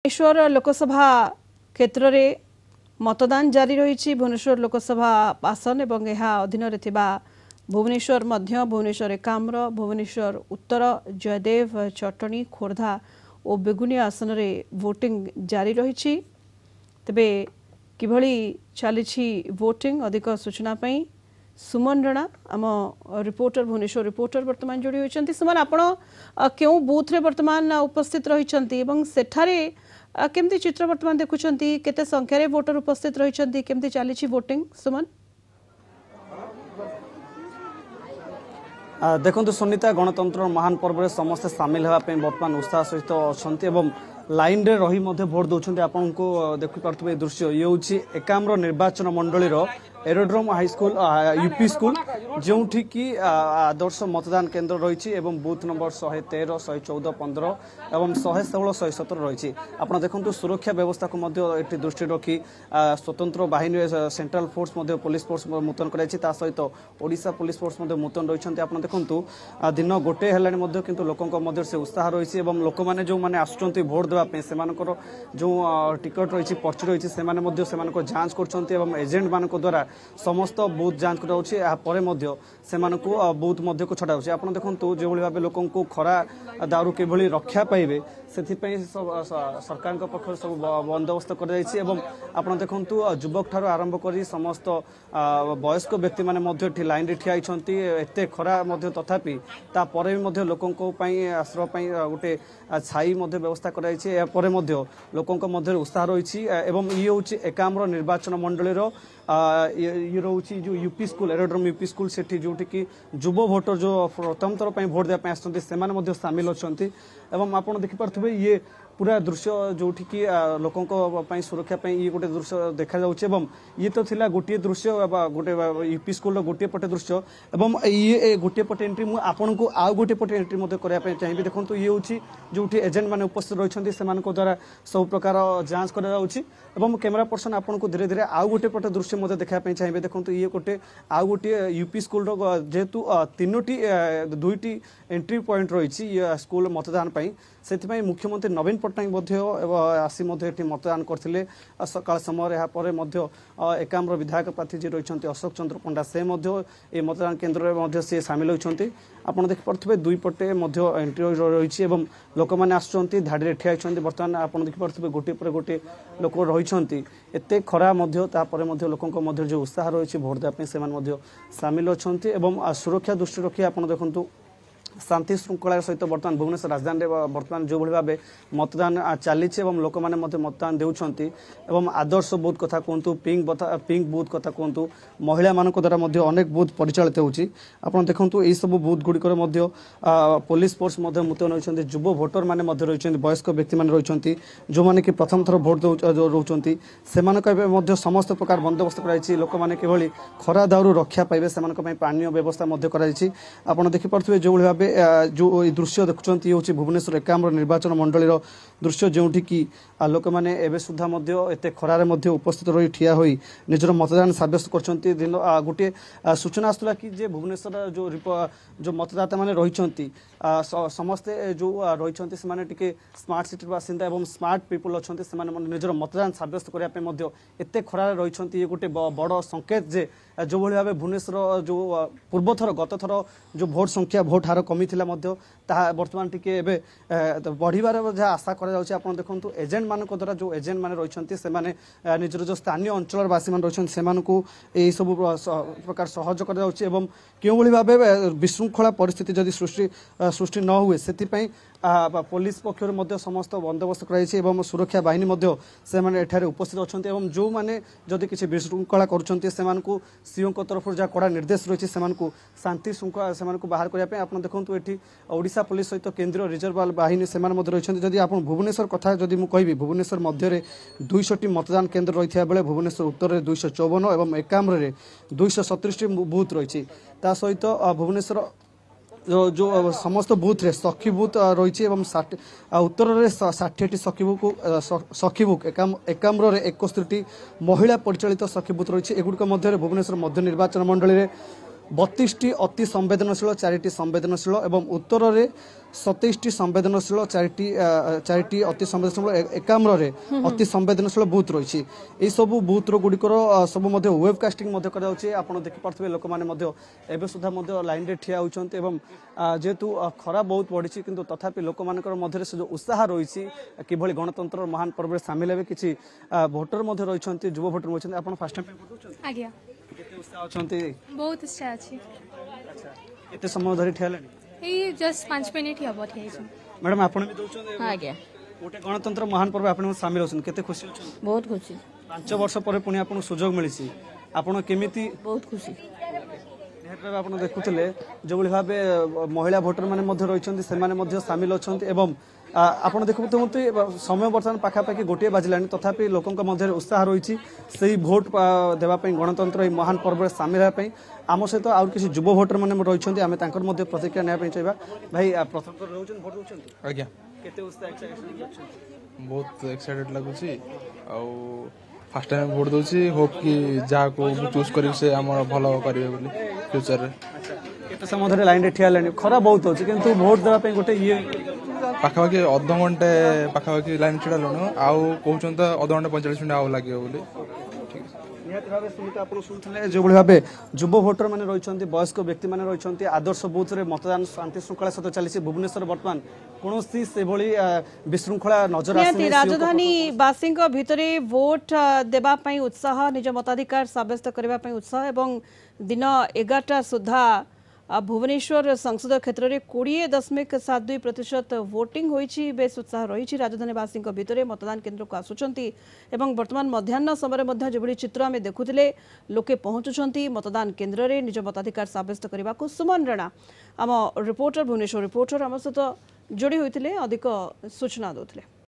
भुवनेश्वर लोकसभा क्षेत्र में मतदान जारी रही। भुवनेश्वर लोकसभा आसन एवं यह अधीन भुवनेश्वर मध्य, भुवनेश्वर एकाम्र, भुवनेश्वर उत्तर, जयदेव, चटनी, खोर्धा और बेगुनिया आसन में वोटिंग जारी रही। तेबे किभली चली वोटिंग अधिक सूचना पाई सुमन राणा आम रिपोर्टर भुवनेश्वर रिपोर्टर वर्तमान जोड़ी होती। सुमन, आपण क्यों बूथ रे वर्तमान उपस्थित रही सेठारे केमती चित्र वर्तमान देखुंती, केते संख्यारे वोटर उपस्थित रही, केमती चली वोटिंग? सुमन देखो सुनीता, गणतंत्र महान पर्व समस्ते सामिल होगापी बर्तमान उत्साह सहित अच्छा लाइन रे रही भोट दौरान आपन को देखिपे दृश्य ये हूँ एकाम्र निर्वाचन मंडलीर एरोड्रोम हाईस्कूल यूपी स्कूल जो कि आदर्श मतदान केन्द्र रही बूथ नंबर 113, 114, 15 और 116, 117 रही। आप देखो सुरक्षा व्यवस्था को दृष्टि रखी स्वतंत्र बाहिनी सेंट्रल फोर्स पुलिस फोर्स मुतयन कर सहित ओडिशा पुलिस फोर्स मुतयन रही। आप देखो दिन गोटे है कि लोकों से उत्साह रही लोक मैंने जो मैंने आसुँच भोट देवाई से जो टिकट रही पर्ची रही से जांच कर एजेंट मान द्वारा समस्त बूथ जांच कर बूथ को छड़ा आप देखो जो भाव लोकों को खरा दारू कि रक्षा पाइबे से सरकार पक्ष सब बंदोबस्त कर देखो युवक ठार आरंभ कर समस्त वयस्क व्यक्ति मैंने लाइन रे ठिया एत खरा तथापि तापर लोकों आश्रय गोटे छाई व्यवस्था कर लोकों उत्साह रही। ये हूँ एकाम्र निर्वाचन मंडलीर ये रोचे जो UP school aerodrome UP school से जोटि युव भोटर जो प्रथम थर पर भोट देवाई आसमें सामिल अच्छा आप देखिपे ये पूरा दृश्य जोटि कि लोकों सुरक्षा ये गोटे दृश्य देखा ये तो थिला गोटे दृश्य गोटे यूपी स्कूल गोटे पटे दृश्य ये गोटे पटे एंट्री मुझे आपन को आउ गोटे पटे एंट्री करने चाहिए। देखो ये हूँ जो एजेंट मैंने उपस्थित रही से द्वारा सब प्रकार जांच कर कैमेरा पर्सन आपन को धीरे धीरे आउ गोटे पटे दृश्य देखापी चाहिए। देखो ये गोटे आउ गोटे यूपी स्कूल जेहेतु तीनोटी दुईटी एंट्री पॉइंट रही स्कूल मतदान से मुख्यमंत्री नवीन पट्टनायक आसी मतदान करते सकाल समय यहाँ एकाम्र विधायक प्रार्थी जी रही अशोक चंद्र पंडा से मतदान केन्द्र में सी सामिल होती। आपड़ देखिपे दुई पटे एंट्री रही लोक मैंने आसुँच धाड़ी ठिया बर्तमान आप देखिपे गोटे पर गोटे लोक रही एत खरा लोकों जो उत्साह रही भोट देवाई से सामिल अच्छा सुरक्षा दृष्टि रखी आप देखु शांति श्रृंखला सहित बर्तमान भुवनेश्वर राजधानी बर्तमान जो भाव मतदान चली लोक मैंने मतदान देउछंती आदर्श बूथ कथा कहतु पिंक बूथ कथा कहतु महिला मान द्वारा अनेक बूथ परिचालित होती। आपड़ देखो यही सब बूथ गुड़िकर पुलिस फोर्स मुतयन होती युव भोटर मैंने रही वयस्क व्यक्ति मैंने रही जो मैंने कि प्रथम थर भोट रोचे से समस्त प्रकार बंदोबस्त कर लोक मैंने किभली खरा दारू रक्षा पाइबे से पानी व्यवस्था आप देखिपे जो भाव जो दृश्य देखुं ये हूँ भुवनेश्वर एकाम्र निर्वाचन मंडलीर दृश्य जो कि लोक मैंने एवं सुधा एत खरार उपस्थित रही ठिया हो निजर मतदान सब्यस्त कर दिन गोटे सूचना आसला कि भुवनेश्वर जो मतदाता मैंने रही समस्ते जो रही स्मार्ट सिटी बासिंदा और स्मार्ट पीपुल अच्छा से निजर मतदान सब्यस्त करने एत खरार रही ये गोटे बड़ संकेत जे जो भाव भुवनेश्वर जो पूर्व थर गत थर जो भोट संख्या भोट हार कमी बर्तमान टी बढ़िबार जहाँ आशा कर देखो एजेंट मान द्वारा जो एजेंट मान रही निजर जो स्थानीय अंचल बासी मान रही से सब प्रकार सहज कर क्यों भाव विशृंखला परिस्थिति जदि सृष्टि न हुए से पुलिस पक्षर समस्त बंदोबस्त कर सुरक्षा बाहिनी से उपस्थित अच्छा जो मैंने जदि किसी विशृंखला कर सीओ तरफ जहाँ कड़ा निर्देश रही है शांति श्रृंखला से बाहर करने आप देखो ये ओडिशा पुलिस सहित केंद्रीय रिजर्व बाहिनी से रही जदि आप भुवनेश्वर कथा जदि मुझे भुवनेश्वर मध्य 200टी मतदान केन्द्र रही बेले भुवनेश्वर उत्तर में 254 और एकाम्र 237 बूथ रही सहित भुवनेश्वर जो समस्त बूथ रे सखी बूथ रही उत्तर में 60टी सखी बुक एकाम्र 71टी महिला परिचालित सखी बूथ रही एगुड़िक भुवनेश्वर मध्य निर्वाचन मंडली 32टी अति संवेदनशील 4टी संवेदनशील एवं उत्तर में 27टी संवेदनशील 4टी अति संवेदनशील 51 अति संवेदनशील बूथ रही यही सब बूथ गुड़िकर सब वेबकास्टिंग आप देखिपे लोक मैंने सुधा लाइन रे ठिया होती जेहेतु खरा बहुत बढ़ी किंतु तथापि लोक मान से जो उत्साह रही कि गणतंत्र महान पर्व सामिल हे कि भोटर रही युव भोटर रही आप फास्ट टाइम बहुत इच्छा अच्छी केते समय धरी ठिया ये जस्ट 5 मिनट ही हबो ठिया छै मैडम आपण भी दोचन हाँ आज्ञा गोटे गणतंत्र महान पर्व आपण सामिल होछन केते खुशी होछन बहुत खुशी 5 वर्ष पर पुणी आपण सुजोग मिलिछि आपण केमिति बहुत खुशी निहत आपण देखुतले जो भली भाबे महिला भोटर माने मध्ये रहिछन्ती से माने मध्ये सामिल होछन्ती एवं आपण देखुते समय वर्तमान पाखापाखि गोटे बाजिलानी तथापि लोकंक मध्य उत्साह रही से भोट देवाई गणतंत्र महान पर्व सामिल होगापी आम सहित आउ किसी युव भोटर मैंने रही आम प्रतिक्रिया ना चाहिए भाई प्रथम भोट आज्ञा केते उत्साह बहुत एक्साइटेड लगुच फास्ट टाइम भोट दूसरी होप कि जहाँ को चूज कर भल करेंगे फ्यूचर केते समय धरे लाइन रे ठिया लाइन खरा बहुत होची किंतु भोट देवाई गोटे ये पाखापाखि अध घंटे पाखापाखि लाइन छिड़ा लुण आउ कहते तो अध घंटे 45 मिनट आउ लगे बोली जो भाव युव भोटर मैंने रही वयस्क व्यक्ति मैंने रही आदर्श बूथ रे मतदान शांति श्रृंखला सहित चली भुवनेश्वर बर्तमान कौन से विशृंखला नजर आसी राजधानी बासी भितर भोट देवाई उत्साह निज मताधिकार सब्यस्त करने उत्साह एवं दिन 11टा सुधा भुवनेश्वर संसद क्षेत्र में 20.72% वोटिंग होइछि बेस उत्साह रही राजधानीवासी भितर मतदान केन्द्र को आसुचंती एवं वर्तमान मध्याह्न समय जो चित्र आम देखुले लोके पहुंचुंट मतदान केन्द्र में निज मताधिकार सब्यस्त करने को सुमन राणा आम रिपोर्टर भुवनेश्वर रिपोर्टर आम सहित जोड़ी होते अधिक सूचना देते।